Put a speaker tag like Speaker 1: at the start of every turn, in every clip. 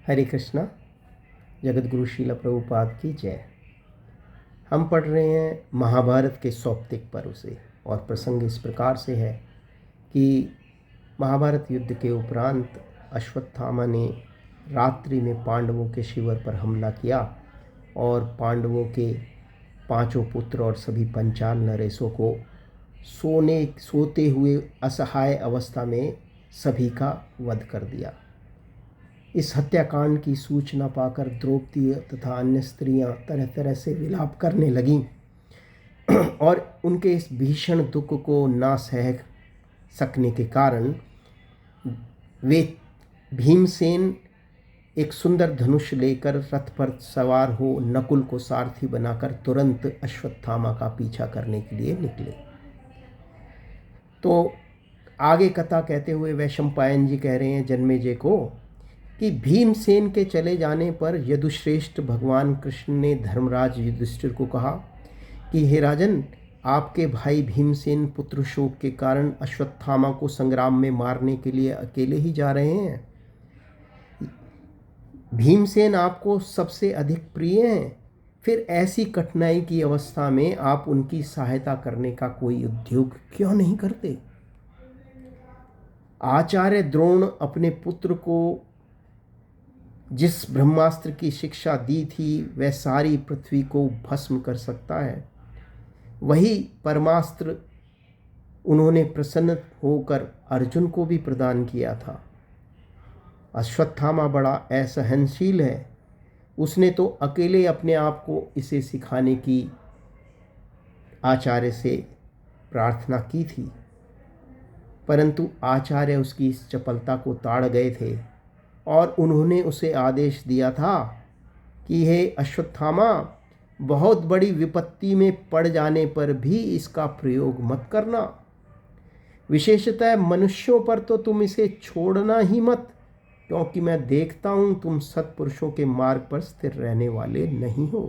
Speaker 1: हरे कृष्णा। जगत गुरु श्रील प्रभुपाद की जय। हम पढ़ रहे हैं महाभारत के सौप्तिक पर्व से, और प्रसंग इस प्रकार से है कि महाभारत युद्ध के उपरांत अश्वत्थामा ने रात्रि में पांडवों के शिविर पर हमला किया और पांडवों के पांचों पुत्र और सभी 55 नरेशों को सोते हुए असहाय अवस्था में सभी का वध कर दिया। इस हत्याकांड की सूचना पाकर द्रौपदी तथा अन्य स्त्रियां तरह तरह से विलाप करने लगीं और उनके इस भीषण दुख को ना सह सकने के कारण वे भीमसेन एक सुंदर धनुष लेकर रथ पर सवार हो नकुल को सारथी बनाकर तुरंत अश्वत्थामा का पीछा करने के लिए निकले। तो आगे कथा कहते हुए वैशंपायन जी कह रहे हैं जन्मेजय को कि भीमसेन के चले जाने पर यदुश्रेष्ठ भगवान कृष्ण ने धर्मराज युधिष्ठिर को कहा कि हे राजन, आपके भाई भीमसेन पुत्र शोक के कारण अश्वत्थामा को संग्राम में मारने के लिए अकेले ही जा रहे हैं। भीमसेन आपको सबसे अधिक प्रिय हैं, फिर ऐसी कठिनाई की अवस्था में आप उनकी सहायता करने का कोई उद्योग क्यों नहीं करते। आचार्य द्रोण अपने पुत्र को जिस ब्रह्मास्त्र की शिक्षा दी थी वह सारी पृथ्वी को भस्म कर सकता है, वही परमास्त्र उन्होंने प्रसन्न होकर अर्जुन को भी प्रदान किया था। अश्वत्थामा बड़ा असहनशील है, उसने तो अकेले अपने आप को इसे सिखाने की आचार्य से प्रार्थना की थी, परंतु आचार्य उसकी इस चपलता को ताड़ गए थे और उन्होंने उसे आदेश दिया था कि हे अश्वत्थामा, बहुत बड़ी विपत्ति में पड़ जाने पर भी इसका प्रयोग मत करना। विशेषतः मनुष्यों पर तो तुम इसे छोड़ना ही मत, क्योंकि मैं देखता हूं तुम सत्पुरुषों के मार्ग पर स्थिर रहने वाले नहीं हो।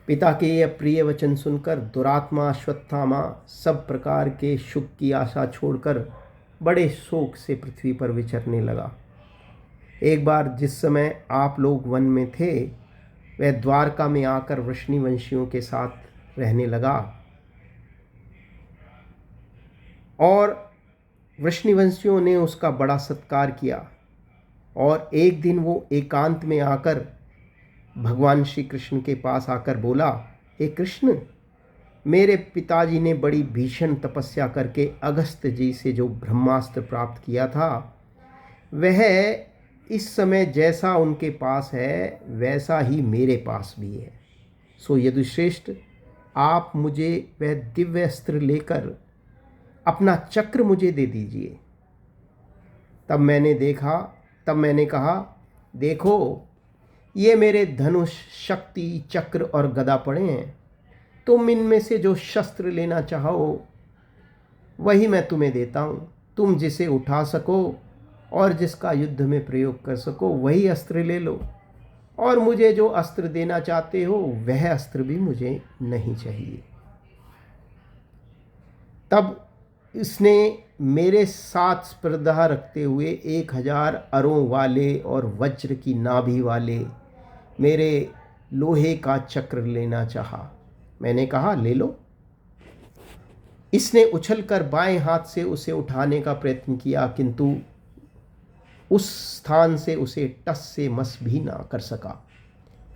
Speaker 1: पिता के यह प्रिय वचन सुनकर दुरात्मा अश्वत्थामा सब प्रकार के सुख की आशा छोड़कर बड़े शोक से पृथ्वी पर विचरने लगा। एक बार जिस समय आप लोग वन में थे, वह द्वारका में आकर वृष्णिवंशियों के साथ रहने लगा और वृष्णिवंशियों ने उसका बड़ा सत्कार किया। और एक दिन वो एकांत में आकर भगवान श्री कृष्ण के पास आकर बोला, हे कृष्ण, मेरे पिताजी ने बड़ी भीषण तपस्या करके अगस्त्य जी से जो ब्रह्मास्त्र प्राप्त किया था, वह इस समय जैसा उनके पास है वैसा ही मेरे पास भी है। सो यदुश्रेष्ठ, आप मुझे वह दिव्य अस्त्र लेकर अपना चक्र मुझे दे दीजिए। तब मैंने कहा, देखो, ये मेरे धनुष, शक्ति, चक्र और गदा पड़े हैं। तुम इनमें से जो शस्त्र लेना चाहो वही मैं तुम्हें देता हूँ। तुम जिसे उठा सको और जिसका युद्ध में प्रयोग कर सको वही अस्त्र ले लो, और मुझे जो अस्त्र देना चाहते हो वह अस्त्र भी मुझे नहीं चाहिए। तब इसने मेरे साथ स्पर्धा रखते हुए 1000 अरों वाले और वज्र की नाभि वाले मेरे लोहे का चक्र लेना चाहा। मैंने कहा, ले लो। इसने उछलकर बाएं हाथ से उसे उठाने का प्रयत्न किया, किंतु उस स्थान से उसे टस से मस भी ना कर सका।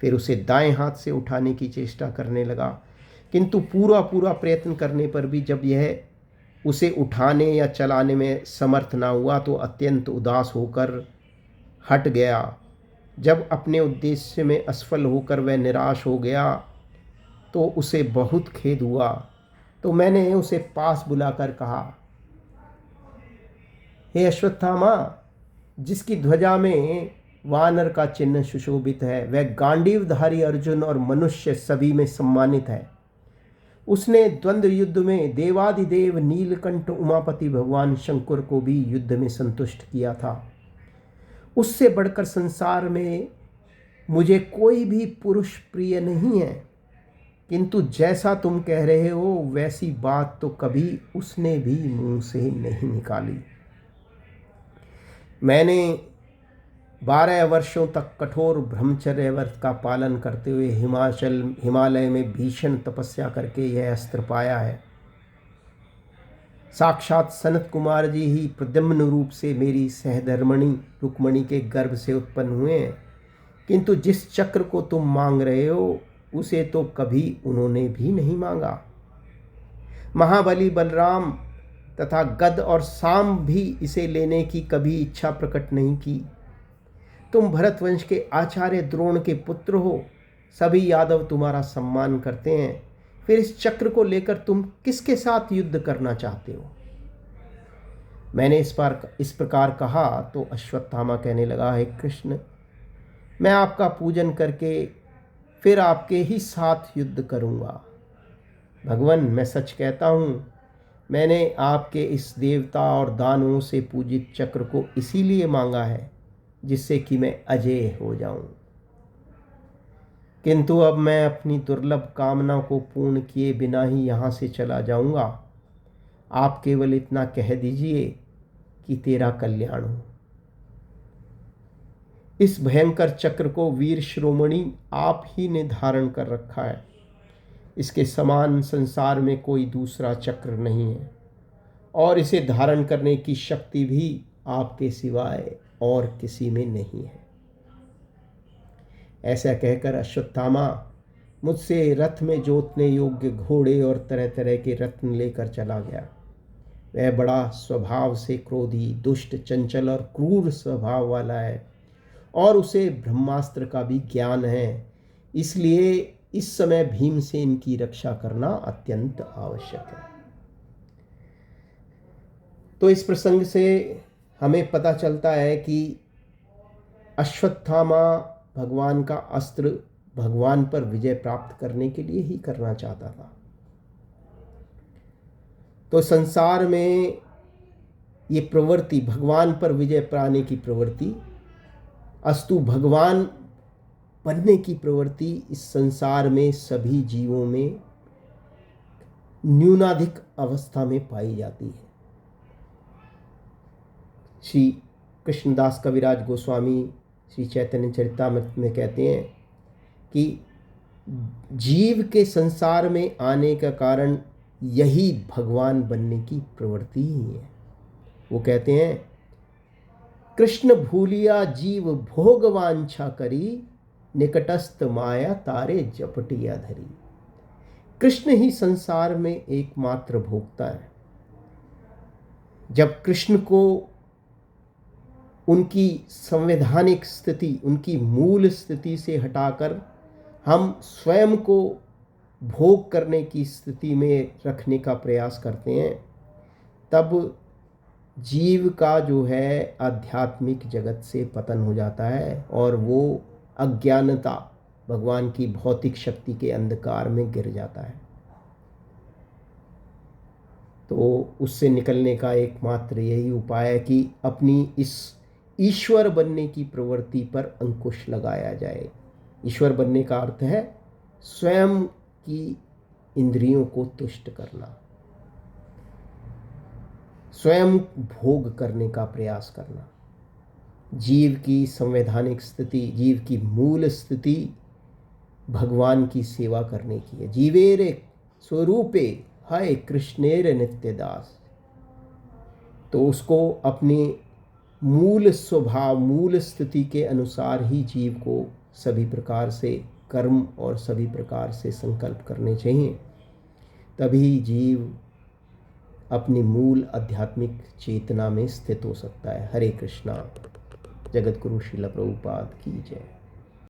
Speaker 1: फिर उसे दाएं हाथ से उठाने की चेष्टा करने लगा, किंतु पूरा प्रयत्न करने पर भी जब यह उसे उठाने या चलाने में समर्थ ना हुआ तो अत्यंत उदास होकर हट गया। जब अपने उद्देश्य में असफल होकर वह निराश हो गया तो उसे बहुत खेद हुआ। तो मैंने उसे पास बुलाकर कहा, हे अश्वत्थामा, जिसकी ध्वजा में वानर का चिन्ह सुशोभित है, वह गांडीवधारी अर्जुन और मनुष्य सभी में सम्मानित है। उसने द्वंद्व युद्ध में देवादिदेव नीलकंठ उमापति भगवान शंकर को भी युद्ध में संतुष्ट किया था। उससे बढ़कर संसार में मुझे कोई भी पुरुष प्रिय नहीं है, किंतु जैसा तुम कह रहे हो वैसी बात तो कभी उसने भी मुंह से नहीं निकाली। मैंने 12 वर्षों तक कठोर ब्रह्मचर्य व्रत का पालन करते हुए हिमालय में भीषण तपस्या करके यह अस्त्र पाया है। साक्षात सनत कुमार जी ही प्रद्युम्न रूप से मेरी सहधर्मणि रुक्मणी के गर्भ से उत्पन्न हुए हैं, किंतु जिस चक्र को तुम मांग रहे हो उसे तो कभी उन्होंने भी नहीं मांगा। महाबली बलराम तथा गद और साम भी इसे लेने की कभी इच्छा प्रकट नहीं की। तुम भरतवंश के आचार्य द्रोण के पुत्र हो, सभी यादव तुम्हारा सम्मान करते हैं, फिर इस चक्र को लेकर तुम किसके साथ युद्ध करना चाहते हो? मैंने इस प्रकार कहा तो अश्वत्थामा कहने लगा, हे कृष्ण, मैं आपका पूजन करके फिर आपके ही साथ युद्ध करूंगा। भगवान, मैं सच कहता हूँ, मैंने आपके इस देवता और दानवों से पूजित चक्र को इसीलिए मांगा है जिससे कि मैं अजेय हो जाऊं। किंतु अब मैं अपनी दुर्लभ कामना को पूर्ण किए बिना ही यहाँ से चला जाऊंगा। आप केवल इतना कह दीजिए कि तेरा कल्याण हो। इस भयंकर चक्र को वीर शिरोमणि आप ही ने धारण कर रखा है। इसके समान संसार में कोई दूसरा चक्र नहीं है और इसे धारण करने की शक्ति भी आपके सिवाय और किसी में नहीं है। ऐसा कहकर अश्वत्थामा मुझसे रथ में जोतने योग्य घोड़े और तरह तरह के रत्न लेकर चला गया। वह बड़ा स्वभाव से क्रोधी, दुष्ट, चंचल और क्रूर स्वभाव वाला है और उसे ब्रह्मास्त्र का भी ज्ञान है, इसलिए इस समय भीमसेन की रक्षा करना अत्यंत आवश्यक है। तो इस प्रसंग से हमें पता चलता है कि अश्वत्थामा भगवान का अस्त्र भगवान पर विजय प्राप्त करने के लिए ही करना चाहता था। तो संसार में ये प्रवृत्ति, भगवान पर विजय पाने की प्रवृत्ति, अस्तु भगवान बनने की प्रवृत्ति, इस संसार में सभी जीवों में न्यूनाधिक अवस्था में पाई जाती है। श्री कृष्णदास कविराज गोस्वामी श्री चैतन्य चरितामृत में कहते हैं कि जीव के संसार में आने का कारण यही भगवान बनने की प्रवृत्ति ही है। वो कहते हैं, कृष्ण भूलिया जीव भोग वांछा करी, निकटस्थ माया तारे जपटिया धरी। कृष्ण ही संसार में एकमात्र भोक्ता है। जब कृष्ण को उनकी संवैधानिक स्थिति, उनकी मूल स्थिति से हटाकर हम स्वयं को भोग करने की स्थिति में रखने का प्रयास करते हैं, तब जीव का जो है आध्यात्मिक जगत से पतन हो जाता है और वो अज्ञानता, भगवान की भौतिक शक्ति के अंधकार में गिर जाता है। तो उससे निकलने का एकमात्र यही उपाय है कि अपनी इस ईश्वर बनने की प्रवृत्ति पर अंकुश लगाया जाए। ईश्वर बनने का अर्थ है स्वयं की इंद्रियों को तुष्ट करना, स्वयं भोग करने का प्रयास करना। जीव की संवैधानिक स्थिति, जीव की मूल स्थिति भगवान की सेवा करने की है। जीवेरे स्वरूपे हाय कृष्णेर नित्यदास। तो उसको अपने मूल स्वभाव, मूल स्थिति के अनुसार ही जीव को सभी प्रकार से कर्म और सभी प्रकार से संकल्प करने चाहिए, तभी जीव अपनी मूल आध्यात्मिक चेतना में स्थित हो सकता है। हरे कृष्णा। जगत गुरु श्रील प्रभुपाद की जय।